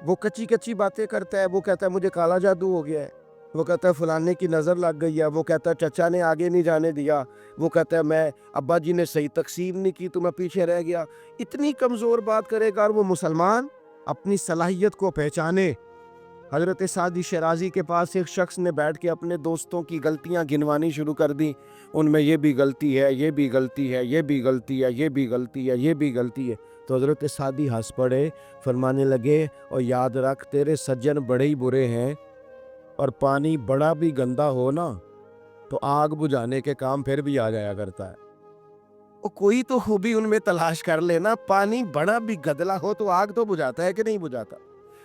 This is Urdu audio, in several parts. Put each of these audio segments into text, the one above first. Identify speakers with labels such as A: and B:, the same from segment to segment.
A: وہ کچی کچی باتیں کرتا ہے، وہ کہتا ہے مجھے کالا جادو ہو گیا ہے، وہ کہتا ہے فلانے کی نظر لگ گئی ہے، وہ کہتا ہے چچا نے آگے نہیں جانے دیا، وہ کہتا ہے میں ابا جی نے صحیح تقسیم نہیں کی تو میں پیچھے رہ گیا۔ اتنی کمزور بات کرے گا، اور وہ مسلمان اپنی صلاحیت کو پہچانے۔ حضرت سعدی شیرازی کے پاس ایک شخص نے بیٹھ کے اپنے دوستوں کی غلطیاں گنوانی شروع کر دی، ان میں یہ بھی غلطی ہے، یہ بھی غلطی ہے، یہ بھی غلطی ہے، یہ بھی غلطی ہے، یہ بھی غلطی ہے۔ تو حضرت سعدی ہنس پڑے، فرمانے لگے اور یاد رکھ تیرے سجن بڑے ہی برے ہیں، اور پانی بڑا بھی گندا ہو نا تو آگ بجھانے کے کام پھر بھی آ جایا کرتا ہے۔ اور کوئی تو خوبی ان میں تلاش کر لینا، پانی بڑا بھی گدلا ہو تو آگ تو بجھاتا ہے کہ نہیں بجھاتا۔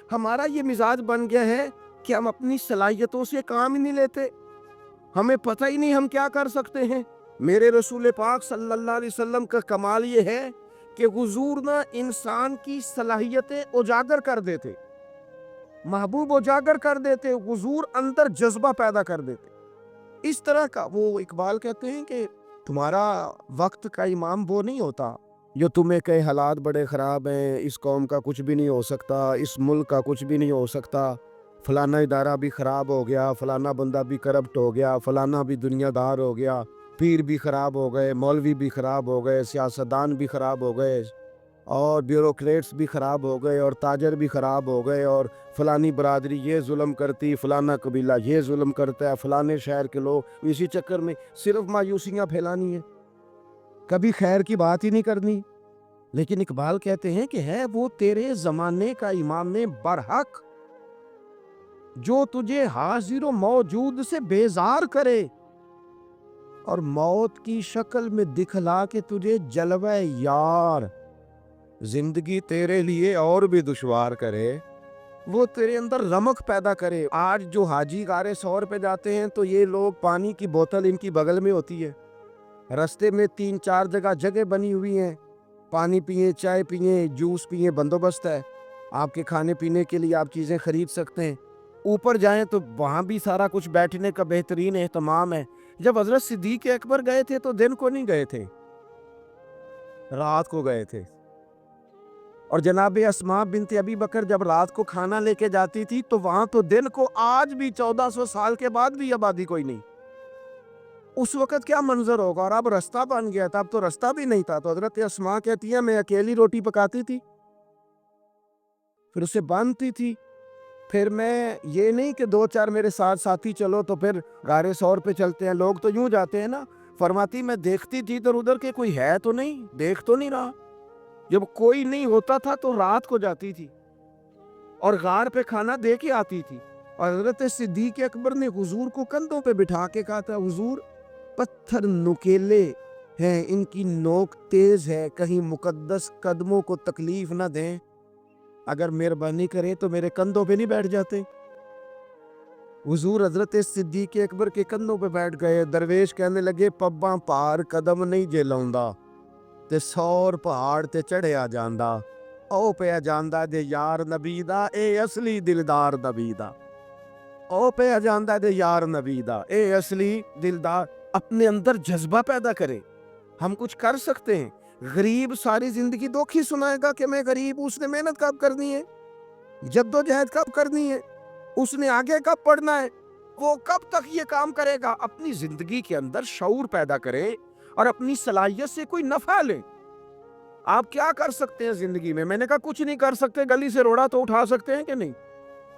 A: ہمارا یہ مزاج بن گیا ہے کہ ہم اپنی صلاحیتوں سے کام ہی نہیں لیتے، ہمیں پتہ ہی نہیں ہم کیا کر سکتے ہیں۔ میرے رسول پاک صلی اللہ علیہ وسلم کا کمال یہ ہے کہ حضور نہ انسان کی صلاحیتیں اجاگر کر دیتے، محبوب اجاگر کر دیتے، حضور اندر جذبہ پیدا کر دیتے۔ اس طرح کا وہ اقبال کہتے ہیں کہ تمہارا وقت کا امام وہ نہیں ہوتا جو تمہیں کہے حالات بڑے خراب ہیں، اس قوم کا کچھ بھی نہیں ہو سکتا، اس ملک کا کچھ بھی نہیں ہو سکتا، فلانا ادارہ بھی خراب ہو گیا، فلانا بندہ بھی کرپٹ ہو گیا، فلانا بھی دنیا دار ہو گیا، پیر بھی خراب ہو گئے، مولوی بھی خراب ہو گئے، سیاستدان بھی خراب ہو گئے، اور بیوروکریٹس بھی خراب ہو گئے، اور تاجر بھی خراب ہو گئے، اور فلانی برادری یہ ظلم کرتی، فلانا قبیلہ یہ ظلم کرتا ہے، فلانے شہر کے لوگ، اسی چکر میں صرف مایوسیاں پھیلانی ہیں، کبھی خیر کی بات ہی نہیں کرنی۔ لیکن اقبال کہتے ہیں کہ ہے وہ تیرے زمانے کا امام برحق جو تجھے حاضر و موجود سے بیزار کرے، اور موت کی شکل میں دکھلا کے تجھے جلوہ یار زندگی تیرے لیے اور بھی دشوار کرے، وہ تیرے اندر رمق پیدا کرے۔ آج جو حاجی غار سور پہ جاتے ہیں تو یہ لوگ پانی کی بوتل ان کی بغل میں ہوتی ہے، رستے میں 3-4 جگہ بنی ہوئی ہیں، پانی پئیں، چائے پئیں، جوس پئیں، بندوبست ہے، آپ کے کھانے پینے کے لیے آپ چیزیں خرید سکتے ہیں۔ اوپر جائیں تو وہاں بھی سارا کچھ بیٹھنے کا بہترین اہتمام ہے۔ جب حضرت صدیق اکبر گئے تھے تو دن کو نہیں گئے تھے، رات کو گئے تھے، اور جناب اسماء بنت ابی بکر جب رات کو کھانا لے کے جاتی تھی تو وہاں تو دن کو آج بھی 1400 سال کے بعد بھی آبادی کوئی نہیں۔ اس وقت کیا منظر ہوگا، اور اب رستہ بن گیا تھا، اب تو رستہ بھی نہیں تھا۔ تو حضرت اسماء کہتی ہیں میں اکیلی روٹی پکاتی تھی، پھر اسے باندھتی تھی، پھر میں یہ نہیں کہ 2-4 میرے ساتھ ساتھی چلو تو پھر غار سور پہ چلتے ہیں، لوگ تو یوں جاتے ہیں نا، فرماتی میں دیکھتی تھی ادھر ادھر کہ کوئی ہے تو نہیں، دیکھ تو نہیں رہا، جب کوئی نہیں ہوتا تھا تو رات کو جاتی تھی اور غار پہ کھانا دے کے آتی تھی۔ اور حضرت صدیق اکبر نے حضور کو کندھوں پہ بٹھا کے کہا تھا حضور پتھر نکیلے ہیں، ان کی نوک تیز ہے، کہیں مقدس قدموں کو تکلیف نہ دیں، اگر مہربانی کریں تو میرے کندھوں پہ نہیں بیٹھ جاتے۔ حضور حضرت صدیق اکبر کے کندھوں پہ بیٹھ گئے۔ درویش کہنے لگے پباں پار قدم نہیں جے لاؤندا تے سور پہاڑ تے چڑھیا جاندا، او پیا جاندا دے یار نبی دا اے اصلی دلدار نبی دا، او پیا جاندا دے یار نبی دا اے اصلی دلدار۔ اپنے اندر جذبہ پیدا کرے، ہم کچھ کر سکتے ہیں۔ غریب ساری زندگی دکھ ہی سنائے گا کہ میں غریب، اس نے محنت کب کرنی ہے، جدوجہد کب کرنی ہے، اس نے آگے کب پڑھنا ہے، وہ کب تک یہ کام کرے گا۔ اپنی زندگی کے اندر شعور پیدا کرے اور اپنی صلاحیت سے کوئی نفع لے۔ آپ کیا کر سکتے ہیں زندگی میں؟ میں نے کہا کچھ نہیں کر سکتے، گلی سے روڑا تو اٹھا سکتے ہیں کہ نہیں؟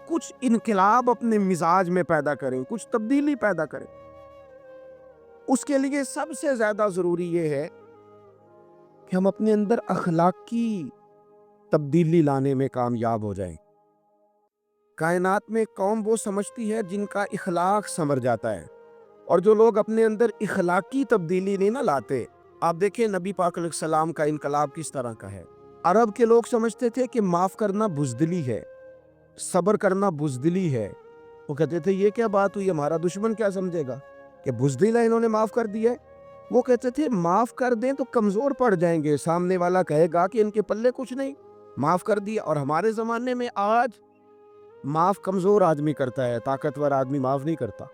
A: کچھ انقلاب اپنے مزاج میں پیدا کریں، کچھ تبدیلی پیدا کریں۔ اس کے لیے سب سے زیادہ ضروری یہ ہے کہ ہم اپنے اندر اخلاقی تبدیلی لانے میں کامیاب ہو جائیں۔ کائنات میں قوم وہ سمجھتی ہے جن کا اخلاق سنور جاتا ہے، اور جو لوگ اپنے اندر اخلاقی تبدیلی نہیں نہ لاتے، آپ دیکھیں نبی پاک علیہ السلام کا انقلاب کس طرح کا ہے۔ عرب کے لوگ سمجھتے تھے کہ معاف کرنا بزدلی ہے، صبر کرنا بزدلی ہے۔ وہ کہتے تھے یہ کیا بات ہوئی، ہمارا دشمن کیا سمجھے گا کہ بزدل ہے، انہوں نے معاف کر دیا ہے۔ وہ کہتے تھے معاف کر دیں تو کمزور پڑ جائیں گے، سامنے والا کہے گا کہ ان کے پلے کچھ نہیں، معاف کر دیا۔ اور ہمارے زمانے میں آج معاف کمزور آدمی کرتا ہے، طاقتور آدمی معاف نہیں کرتا۔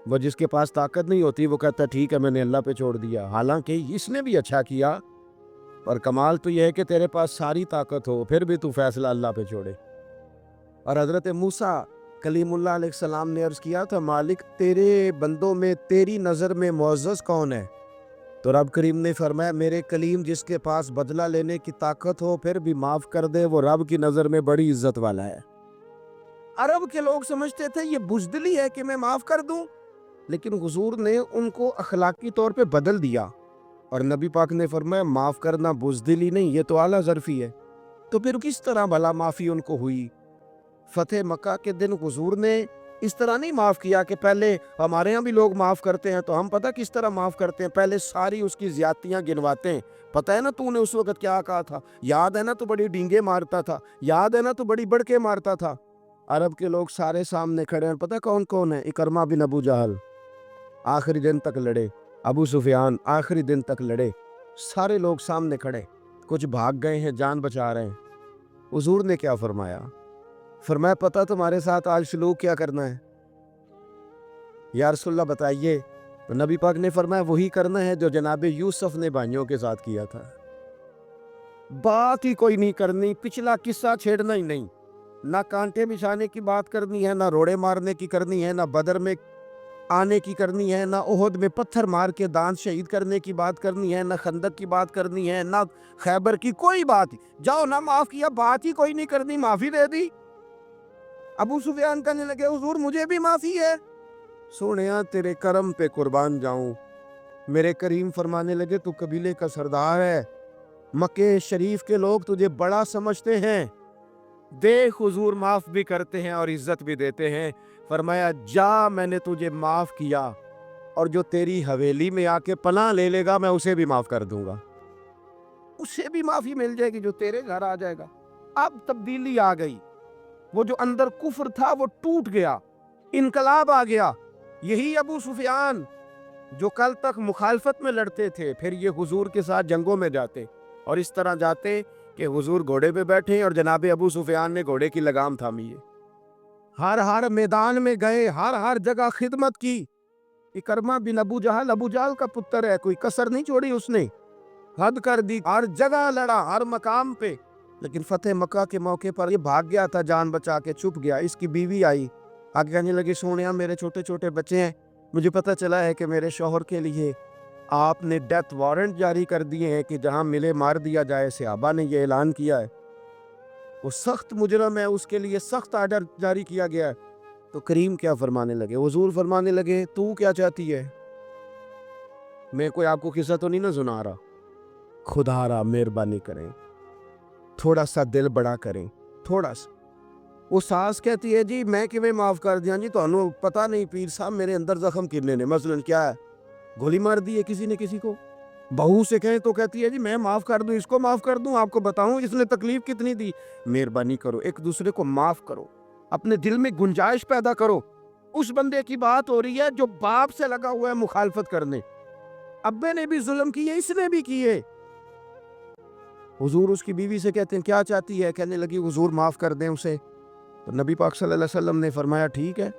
A: وہ جس کے پاس طاقت نہیں ہوتی وہ کہتا ہے ٹھیک ہے میں نے اللہ پہ چھوڑ دیا، حالانکہ اس نے بھی اچھا کیا، پر کمال تو یہ ہے کہ تیرے پاس ساری طاقت ہو پھر بھی تو فیصلہ اللہ پہ چھوڑے۔ اور حضرت موسیٰ کلیم اللہ علیہ السلام نے عرض کیا تھا مالک تیرے بندوں میں تیری نظر میں معزز کون ہے؟ تو رب کریم نے فرمایا میرے کلیم جس کے پاس بدلہ لینے کی طاقت ہو پھر بھی معاف کر دے وہ رب کی نظر میں بڑی عزت والا ہے۔ عرب کے لوگ سمجھتے تھے یہ بزدلی ہے کہ میں معاف کر دوں، لیکن حضور نے ان کو اخلاقی طور پہ بدل دیا، اور نبی پاک نے فرمایا معاف کرنا بزدلی نہیں، یہ تو اعلیٰ ظرفی ہے۔ تو پھر کس طرح بھلا معافی ان کو ہوئی؟ فتح مکہ کے دن حضور نے اس طرح نہیں معاف کیا کہ پہلے ہمارے ہاں بھی لوگ معاف کرتے ہیں تو ہم پتہ کس طرح معاف کرتے ہیں، پہلے ساری اس کی زیادتیاں گنواتے ہیں۔ پتہ ہے نا تو نے اس وقت کیا کہا تھا، یاد ہے نا تو بڑی ڈینگے مارتا تھا، یاد ہے نا تو بڑی بڑکے مارتا تھا۔ عرب کے لوگ سارے سامنے کھڑے ہیں، پتہ کون کون ہے؟ اکرمہ بن ابو جہل آخری دن تک لڑے، ابو سفیان آخری دن تک لڑے، سارے لوگ سامنے کھڑے، کچھ بھاگ گئے ہیں جان بچا رہے ہیں۔ حضور نے کیا فرمایا؟ فرمایا پتہ تمہارے ساتھ آج سلوک کیا کرنا ہے؟ یا رسول اللہ بتائیے۔ تو نبی پاک نے فرمایا وہی کرنا ہے جو جناب یوسف نے بھائیوں کے ساتھ کیا تھا، بات ہی کوئی نہیں کرنی، پچھلا قصہ چھیڑنا ہی نہیں، نہ کانٹے بچھانے کی بات کرنی ہے، نہ روڑے مارنے کی کرنی ہے، نہ بدر میں آنے کی کرنی ہے، نہ احد میں پتھر مار کے دانت شہید کرنے کی بات کرنی ہے، نہ خندق کی بات کرنی ہے، نہ خیبر کی کوئی بات۔ جاؤ نہ معاف کیا، بات ہی کوئی نہیں کرنی، معافی دے دی۔ ابو سفیان کہنے لگے حضور مجھے بھی معافی ہے۔ سونیا تیرے کرم پہ قربان جاؤں۔ میرے کریم فرمانے لگے تو قبیلے کا سردار ہے، مکے شریف کے لوگ تجھے بڑا سمجھتے ہیں، دیکھ حضور معاف بھی کرتے ہیں اور عزت بھی دیتے ہیں۔ فرمایا جا میں نے تجھے معاف کیا، اور جو تیری حویلی میں آ کے پناہ لے لے گا میں اسے بھی معاف کر دوں گا، اسے بھی معافی مل جائے گی جو تیرے گھر آ جائے گا۔ اب تبدیلی آ گئی، وہ جو اندر کفر تھا وہ ٹوٹ گیا، انقلاب آ گیا۔ یہی ابو سفیان جو کل تک مخالفت میں لڑتے تھے پھر یہ حضور کے ساتھ جنگوں میں جاتے، اور اس طرح جاتے کہ حضور گھوڑے پہ بیٹھے اور جناب ابو سفیان نے گھوڑے کی لگام تھامی ہے، ہر میدان میں گئے، ہر جگہ خدمت کی۔ اکرمہ بن ابو جہل کا پتر ہے، کوئی کسر نہیں چھوڑی اس نے، حد کر دی، ہر جگہ لڑا، ہر مقام پہ۔ لیکن فتح مکہ کے موقع پر یہ بھاگ گیا تھا جان بچا کے، چھپ گیا۔ اس کی بیوی آئی، آگے کہنے لگی سونیا میرے چھوٹے چھوٹے بچے ہیں، مجھے پتہ چلا ہے کہ میرے شوہر کے لیے آپ نے ڈیتھ وارنٹ جاری کر دیے ہیں کہ جہاں ملے مار دیا جائے، صحابہ نے یہ اعلان کیا ہے، وہ سخت مجرم ہے، اس کے لیے سخت آرڈر جاری کیا گیا ہے۔ تو کریم کیا فرمانے لگے؟ حضور فرمانے لگے تو کیا چاہتی ہے؟ میں کوئی آپ کو قصہ تو نہیں نہ سنا رہا، خدا را مہربانی کریں، تھوڑا سا دل بڑا کریں، تھوڑا سا۔ وہ ساس کہتی ہے جی میں کیویں معاف کر دیا جی، تانوں پتہ نہیں پیر صاحب میرے اندر زخم کنے نے، مثلاً کیا ہے، گولی مار دی ہے کسی نے کسی کو۔ بہو سے کہیں تو کہتی ہے جی میں معاف کر دوں، اس کو معاف کر دوں، آپ کو بتاؤں اس نے تکلیف کتنی دی۔ مہربانی کرو ایک دوسرے کو معاف کرو، اپنے دل میں گنجائش پیدا کرو۔ اس بندے کی بات ہو رہی ہے جو باپ سے لگا ہوا ہے مخالفت کرنے، ابے نے بھی ظلم کیے، اس نے بھی کیے۔ حضور اس کی بیوی سے کہتے ہیں کیا چاہتی ہے؟ کہنے لگی حضور معاف کر دیں اسے۔ تو نبی پاک صلی اللہ علیہ وسلم نے فرمایا ٹھیک ہے،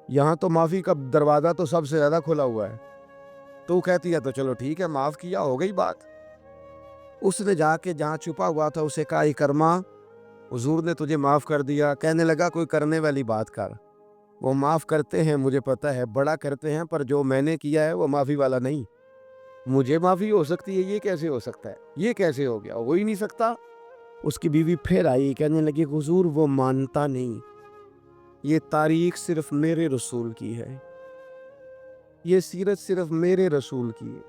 A: یہاں تو معافی کا دروازہ تو سب سے زیادہ کھلا ہوا ہے۔ تو کہتی ہے تو چلو ٹھیک ہے، معاف کیا، ہو گئی بات۔ اس نے جا کے جہاں چھپا ہوا تھا اسے کہا اکرمہ حضور نے تجھے معاف کر دیا۔ کہنے لگا کوئی کرنے والی بات کر، وہ معاف کرتے ہیں مجھے پتہ ہے، بڑا کرتے ہیں، پر جو میں نے کیا ہے وہ معافی والا نہیں۔ مجھے معافی ہو سکتی ہے، یہ کیسے ہو سکتا ہے، یہ کیسے ہو گیا، ہو ہی نہیں سکتا۔ اس کی بیوی پھر آئی، کہنے لگی حضور وہ مانتا نہیں، یہ تاریخ صرف میرے رسول کی ہے، یہ سیرت صرف میرے رسول کی ہے،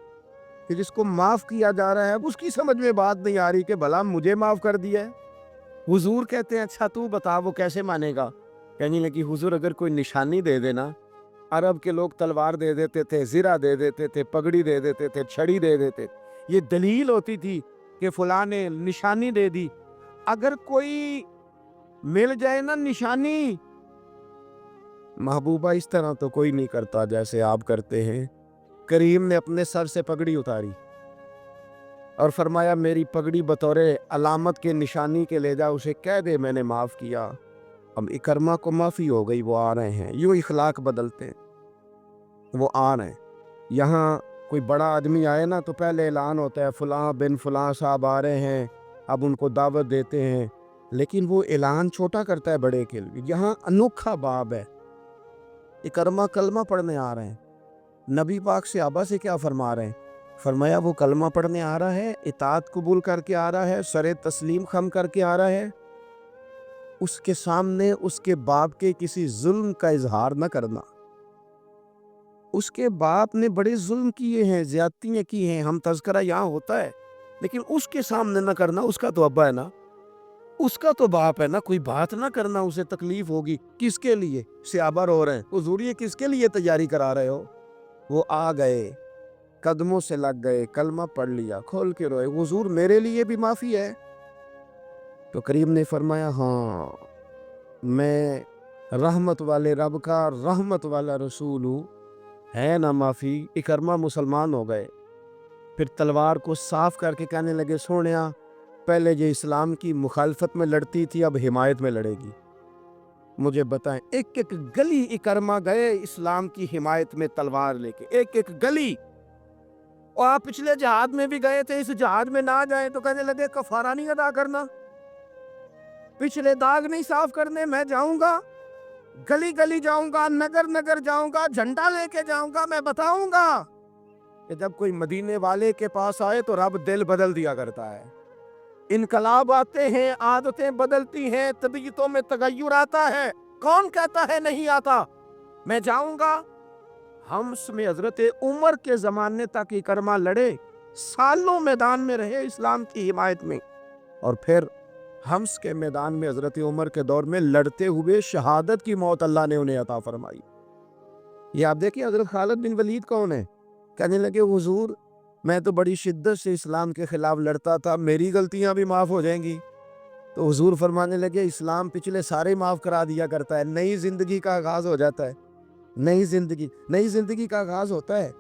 A: کہ جس کو معاف کیا جا رہا ہے اس کی سمجھ میں بات نہیں آ رہی کہ بھلا مجھے معاف کر دیا ہے۔ حضور کہتے ہیں اچھا تو بتا وہ کیسے مانے گا؟ کہنے لگی حضور اگر کوئی نشانی دے دینا، عرب کے لوگ تلوار دے دیتے تھے، زرہ دے دیتے تھے، پگڑی دے دیتے تھے، چھڑی دے دیتے، یہ دلیل ہوتی تھی کہ فلاں نے نشانی دے دی۔ اگر کوئی مل جائے نا نشانی، محبوبہ اس طرح تو کوئی نہیں کرتا جیسے آپ کرتے ہیں۔ کریم نے اپنے سر سے پگڑی اتاری اور فرمایا میری پگڑی بطور علامت کے نشانی کے لے جا، اسے کہہ دے میں نے معاف کیا۔ اب اکرمہ کو معافی ہو گئی، وہ آ رہے ہیں، یوں اخلاق بدلتے ہیں، وہ آ رہے ہیں۔ یہاں کوئی بڑا آدمی آئے نا تو پہلے اعلان ہوتا ہے فلاں بن فلاں صاحب آ رہے ہیں، اب ان کو دعوت دیتے ہیں، لیکن وہ اعلان چھوٹا کرتا ہے بڑے کے لیے۔ یہاں انوکھا باب ہے۔ اکرمہ کلمہ پڑھنے آ رہے ہیں، نبی پاک صحابہ سے کیا فرما رہے ہیں؟ فرمایا وہ کلمہ پڑھنے آ رہا ہے، اطاعت قبول کر کے آ رہا ہے، سر تسلیم خم کر کے آ رہا ہے، اس کے سامنے اس کے باپ کے کسی ظلم کا اظہار نہ کرنا۔ اس کے باپ نے بڑے ظلم کیے ہیں، زیادتیاں کی ہیں، ہم تذکرہ یہاں ہوتا ہے، لیکن اس کے سامنے نہ کرنا۔ اس کا تو ابا ہے نا، اس کا تو باپ ہے نا، کوئی بات نہ کرنا، اسے تکلیف ہوگی۔ کس کے لیے؟ صحابہ رو رہے ہیں، حضور یہ کس کے لیے تیاری کرا رہے ہو؟ وہ آ گئے، قدموں سے لگ گئے، کلمہ پڑھ لیا، کھول کے روئے، حضور میرے لیے بھی معافی ہے؟ تو کریم نے فرمایا ہاں، میں رحمت والے رب کا رحمت والا رسول ہوں، ہے نا معافی۔ اکرمہ مسلمان ہو گئے، پھر تلوار کو صاف کر کے کہنے لگے سونیا، پہلے یہ اسلام کی مخالفت میں لڑتی تھی، اب حمایت میں لڑے گی، مجھے بتائیں۔ ایک ایک گلی اکرمہ گئے اسلام کی حمایت میں تلوار لے کے، ایک ایک گلی۔ اور آپ پچھلے جہاد میں بھی گئے تھے، اس جہاد میں نہ جائیں تو کہنے لگے کفارہ نہیں ادا کرنا، پچھلے داغ نہیں صاف کرنے، میں جاؤں گا، گلی گلی جاؤں گا، نگر نگر جاؤں گا، جھنڈا لے کے جاؤں گا، میں بتاؤں گا کہ جب کوئی مدینے والے کے پاس آئے تو رب دل بدل دیا کرتا ہے۔ انقلاب آتے ہیں، عادتیں بدلتی ہیں، طبیعتوں میں تغیر آتا ہے، کون کہتا ہے نہیں آتا؟ میں جاؤں گا۔ حمص میں حضرت عمر کے زمانے تک اکرمہ لڑے، سالوں میدان میں رہے اسلام کی حمایت میں، اور پھر حمص کے میدان میں حضرت عمر کے دور میں لڑتے ہوئے شہادت کی موت اللہ نے انہیں عطا فرمائی۔ یہ آپ دیکھیں حضرت خالد بن ولید کون ہے؟ کہنے لگے حضور میں تو بڑی شدت سے اسلام کے خلاف لڑتا تھا، میری غلطیاں بھی معاف ہو جائیں گی؟ تو حضور فرمانے لگے اسلام پچھلے سارے معاف کرا دیا کرتا ہے، نئی زندگی کا آغاز ہو جاتا ہے، نئی زندگی کا آغاز ہوتا ہے۔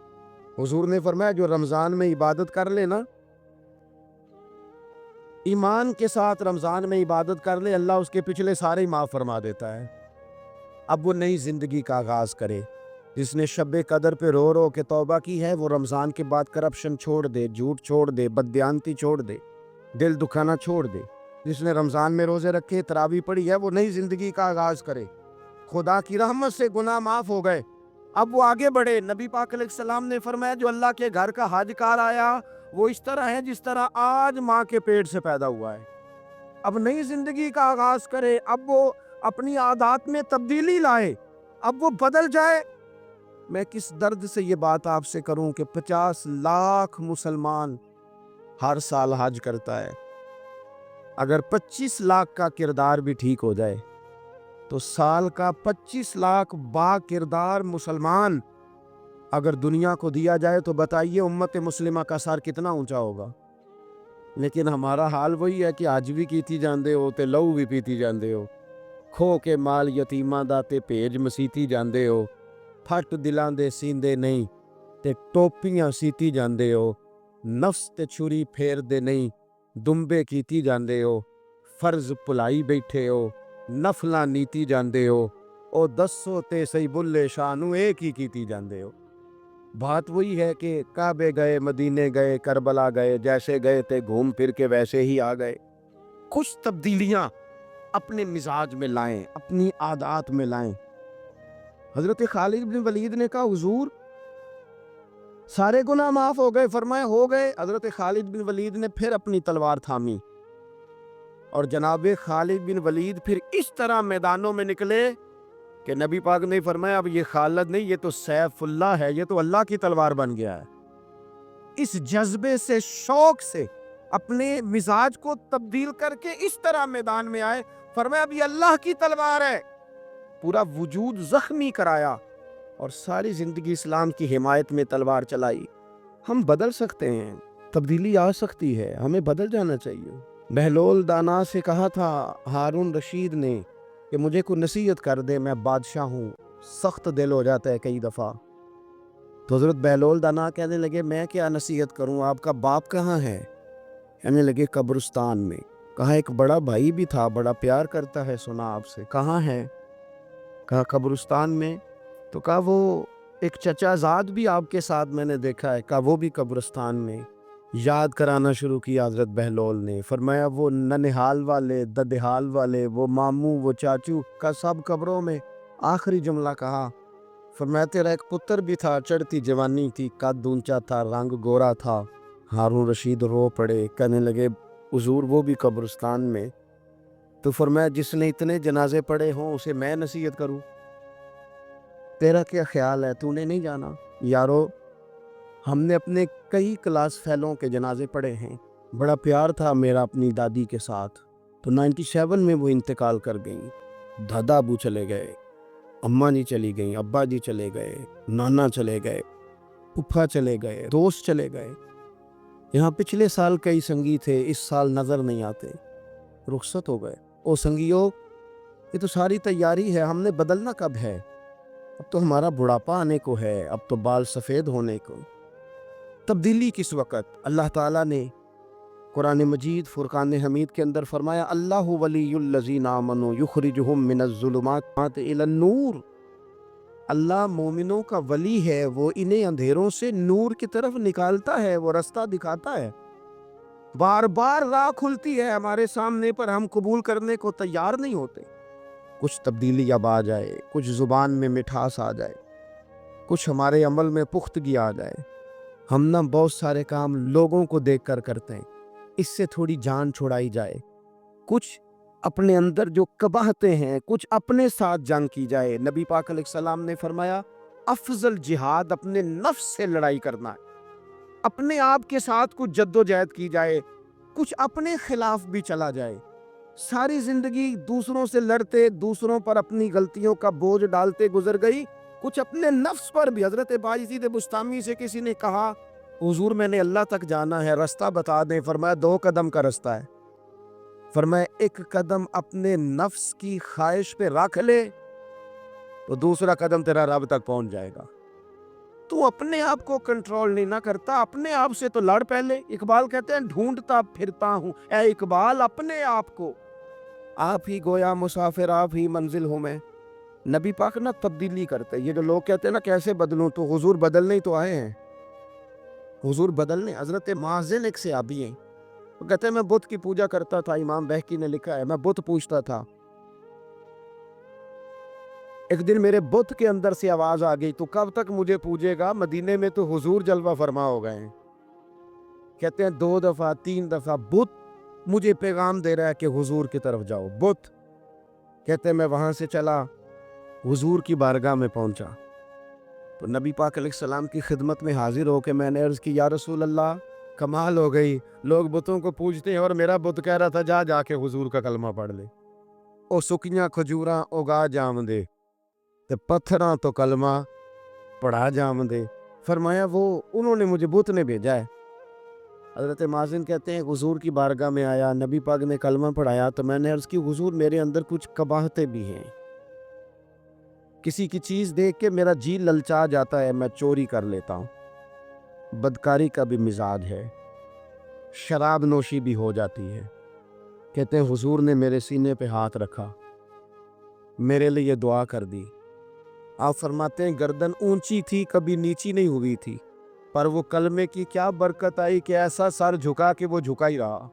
A: حضور نے فرمایا جو رمضان میں عبادت کر لے نا، ایمان کے ساتھ رمضان میں عبادت کر لے، اللہ اس کے پچھلے سارے معاف فرما دیتا ہے۔ اب وہ نئی زندگی کا آغاز کرے۔ جس نے شب قدر پہ رو رو کے توبہ کی ہے، وہ رمضان کے بعد کرپشن چھوڑ دے، جھوٹ چھوڑ دے، بددیانتی چھوڑ دے، دل دکھانا چھوڑ دے۔ جس نے رمضان میں روزے رکھے، تراویح پڑھی ہے، وہ نئی زندگی کا آغاز کرے۔ خدا کی رحمت سے گناہ معاف ہو گئے، اب وہ آگے بڑھے۔ نبی پاک علیہ السلام نے فرمایا جو اللہ کے گھر کا حج کار آیا وہ اس طرح ہے جس طرح آج ماں کے پیٹ سے پیدا ہوا ہے۔ اب نئی زندگی کا آغاز کرے، اب وہ اپنی عادات میں تبدیلی لائے، اب وہ بدل جائے۔ میں کس درد سے یہ بات آپ سے کروں کہ 50 لاکھ مسلمان ہر سال حج کرتا ہے، اگر 25 لاکھ کا کردار بھی ٹھیک ہو جائے تو سال کا 25 لاکھ با کردار مسلمان اگر دنیا کو دیا جائے تو بتائیے امت مسلمہ کا سر کتنا اونچا ہوگا۔ لیکن ہمارا حال وہی ہے کہ حج بھی کیتی جاندے ہو تے لہو بھی پیتی جاندے ہو، کھو کے مال یتیماں دا تے بھیج مسیتی جاندے ہو، پھٹ دلاں دے سیندے نہیں تے ٹوپیاں سیتی جاندے ہو، نفس تے چھری پھیر دے نہیں دمبے کیتی جاندے ہو، فرض پلائی بیٹھے ہو، نفلاں نیتی جاندے ہو، او دسو تے سی بلے شانو ایک ہی کیتی جاندے ہو۔ بات وہی ہے کہ کعبے گئے، مدینے گئے، کربلا گئے، جیسے گئے تھے گھوم پھر کے ویسے ہی آ گئے۔ کچھ تبدیلیاں اپنے مزاج میں لائیں، اپنی عادات میں لائیں۔ حضرت خالد بن ولید نے کہا حضور سارے گناہ معاف ہو گئے؟ فرمایا ہو گئے۔ حضرت خالد بن ولید نے پھر اپنی تلوار تھامی اور جناب خالد بن ولید پھر اس طرح میدانوں میں نکلے کہ نبی پاک نے فرمایا اب یہ خالد نہیں، یہ تو سیف اللہ ہے، یہ تو اللہ کی تلوار بن گیا ہے۔ اس جذبے سے، شوق سے اپنے مزاج کو تبدیل کر کے اس طرح میدان میں آئے، فرمایا اب یہ اللہ کی تلوار ہے۔ پورا وجود زخمی کرایا اور ساری زندگی اسلام کی حمایت میں تلوار چلائی۔ ہم بدل سکتے ہیں، تبدیلی آ سکتی ہے، ہمیں بدل جانا چاہیے۔ بہلول دانا سے کہا تھا ہارون رشید نے کہ مجھے کوئی نصیحت کر دے، میں بادشاہ ہوں، سخت دل ہو جاتا ہے کئی دفعہ۔ تو حضرت بہلول دانا کہنے لگے میں کیا نصیحت کروں، آپ کا باپ کہاں ہے؟ کہنے لگے قبرستان میں۔ کہا ایک بڑا بھائی بھی تھا، بڑا پیار کرتا ہے، سنا آپ سے، کہاں ہے؟ کہا قبرستان میں۔ تو کہا وہ ایک چچا زاد بھی آپ کے ساتھ میں نے دیکھا ہے، کہا وہ بھی قبرستان میں۔ یاد کرانا شروع کیا حضرت بہلول نے، فرمایا وہ ننہال والے، ددہال والے، وہ ماموں، وہ چاچو کا سب قبروں میں۔ آخری جملہ کہا، فرمایا تیرا ایک پتر بھی تھا، چڑھتی جوانی تھی، قد اونچا تھا، رنگ گورا تھا۔ ہارون رشید رو پڑے، کہنے لگے حضور وہ بھی قبرستان میں؟ تو فرمایا جس نے اتنے جنازے پڑھے ہوں اسے میں نصیحت کروں؟ تیرا کیا خیال ہے، تو نے نہیں جانا؟ یارو ہم نے اپنے کئی کلاس فیلوں کے جنازے پڑھے ہیں، بڑا پیار تھا میرا اپنی دادی کے ساتھ، تو 97 میں وہ انتقال کر گئیں۔ دادا ابو چلے گئے، اماں جی چلی گئیں، ابا جی چلے گئے، نانا چلے گئے، پھپھا چلے گئے، دوست چلے گئے۔ یہاں پچھلے سال کئی سنگی تھے، اس سال نظر نہیں آتے، رخصت ہو گئے۔ او سنگیو، یہ تو ساری تیاری ہے، ہم نے بدلنا کب ہے؟ اب تو ہمارا بڑھاپا آنے کو ہے، اب تو بال سفید ہونے کو۔ تبدیلی کس وقت؟ اللہ تعالیٰ نے قرآن مجید فرقان حمید کے اندر فرمایا، اللہ ولی الذین آمنوا یخرجہم من الظلمات الی النور۔ اللہ مومنوں کا ولی ہے، وہ انہیں اندھیروں سے نور کی طرف نکالتا ہے، وہ رستہ دکھاتا ہے۔ بار بار راہ کھلتی ہے ہمارے سامنے، پر ہم قبول کرنے کو تیار نہیں ہوتے۔ کچھ تبدیلی اب آ جائے، کچھ زبان میں مٹھاس آ جائے، کچھ ہمارے عمل میں پختگی آ جائے۔ ہم نہ بہت سارے کام لوگوں کو دیکھ کر کرتے ہیں، اس سے تھوڑی جان چھڑائی جائے۔ کچھ اپنے اندر جو قباہتیں ہیں، کچھ اپنے ساتھ جنگ کی جائے۔ نبی پاک علیہ السلام نے فرمایا، افضل جہاد اپنے نفس سے لڑائی کرنا ہے۔ اپنے آپ کے ساتھ کچھ جد و جہد کی جائے، کچھ اپنے خلاف بھی چلا جائے۔ ساری زندگی دوسروں سے لڑتے، دوسروں پر اپنی غلطیوں کا بوجھ ڈالتے گزر گئی، کچھ اپنے نفس پر بھی۔ حضرت باجید بستامی سے کسی نے کہا، حضور میں نے اللہ تک جانا ہے، رستہ بتا دیں۔ فرمایا 2 قدم کا رستہ ہے۔ فرمایا 1 قدم اپنے نفس کی خواہش پہ رکھ لے تو دوسرا قدم تیرا رب تک پہنچ جائے گا۔ تو اپنے آپ کو کنٹرول نہیں نہ کرتا، اپنے آپ سے تو لڑ پہلے۔ اقبال کہتے ہیں ڈھونڈتا پھرتا ہوں اے اقبال اپنے آپ کو، آپ ہی گویا مسافر، آپ ہی منزل ہوں میں۔ نبی پاک نہ تبدیلی کرتے۔ یہ جو لوگ کہتے ہیں نا کیسے بدلوں، تو حضور بدلنے ہی تو آئے ہیں، حضور بدلنے۔ حضرت مازن ایک صحابی ہیں، وہ کہتے ہیں میں بت کی پوجا کرتا تھا، امام بہقی نے لکھا ہے، میں بت پوجتا تھا۔ ایک دن میرے بت کے اندر سے آواز آ گئی، تو کب تک مجھے پوجے گا، مدینے میں تو حضور جلوہ فرما ہو گئے ہیں۔ کہتے ہیں 2 دفعہ 3 دفعہ بت مجھے پیغام دے رہا ہے کہ حضور کی طرف جاؤ۔ بت کہتے ہیں میں وہاں سے چلا، حضور کی بارگاہ میں پہنچا تو نبی پاک علیہ السلام کی خدمت میں حاضر ہو کے میں نے عرض کی، یا رسول اللہ کمال ہو گئی، لوگ بتوں کو پوجتے ہیں اور میرا بت کہہ رہا تھا جا کے حضور کا کلمہ پڑھ لے۔ او سکیاں کھجوراں اگا جام دے تے پتھراں تو کلمہ پڑھا جام دے۔ فرمایا وہ انہوں نے مجھے بت نے بھیجا ہے۔ حضرت مازن کہتے ہیں حضور کی بارگاہ میں آیا، نبی پاک نے کلمہ پڑھایا تو میں نے عرض کی، حضور میرے اندر کچھ قباہتیں بھی ہیں، کسی کی چیز دیکھ کے میرا جی للچا جاتا ہے، میں چوری کر لیتا ہوں، بدکاری کا بھی مزاج ہے، شراب نوشی بھی ہو جاتی ہے۔ کہتے ہیں حضور نے میرے سینے پہ ہاتھ رکھا، میرے لیے دعا کر دی۔ آپ فرماتے ہیں گردن اونچی تھی، کبھی نیچی نہیں ہوئی تھی، پر وہ کلمے کی کیا برکت آئی کہ ایسا سر جھکا کہ وہ جھکا ہی رہا۔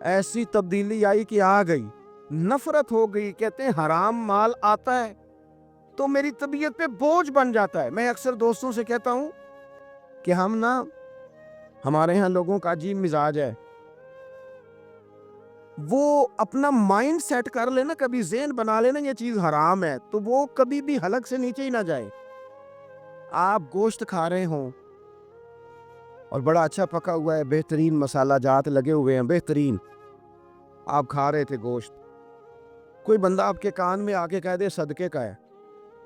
A: ایسی تبدیلی آئی کہ آ گئی، نفرت ہو گئی۔ کہتے ہیں حرام مال آتا ہے تو میری طبیعت پہ بوجھ بن جاتا ہے۔ میں اکثر دوستوں سے کہتا ہوں کہ ہمارے ہاں لوگوں کا عجیب مزاج ہے، وہ اپنا مائنڈ سیٹ کر لینا، کبھی ذہن بنا لینا یہ چیز حرام ہے تو وہ کبھی بھی حلق سے نیچے ہی نہ جائے۔ آپ گوشت کھا رہے ہوں اور بڑا اچھا پکا ہوا ہے، بہترین مسالہ جات لگے ہوئے ہیں، بہترین، آپ کھا رہے تھے گوشت، کوئی بندہ آپ کے کان میں آ کے کہہ دے صدقے کا ہے،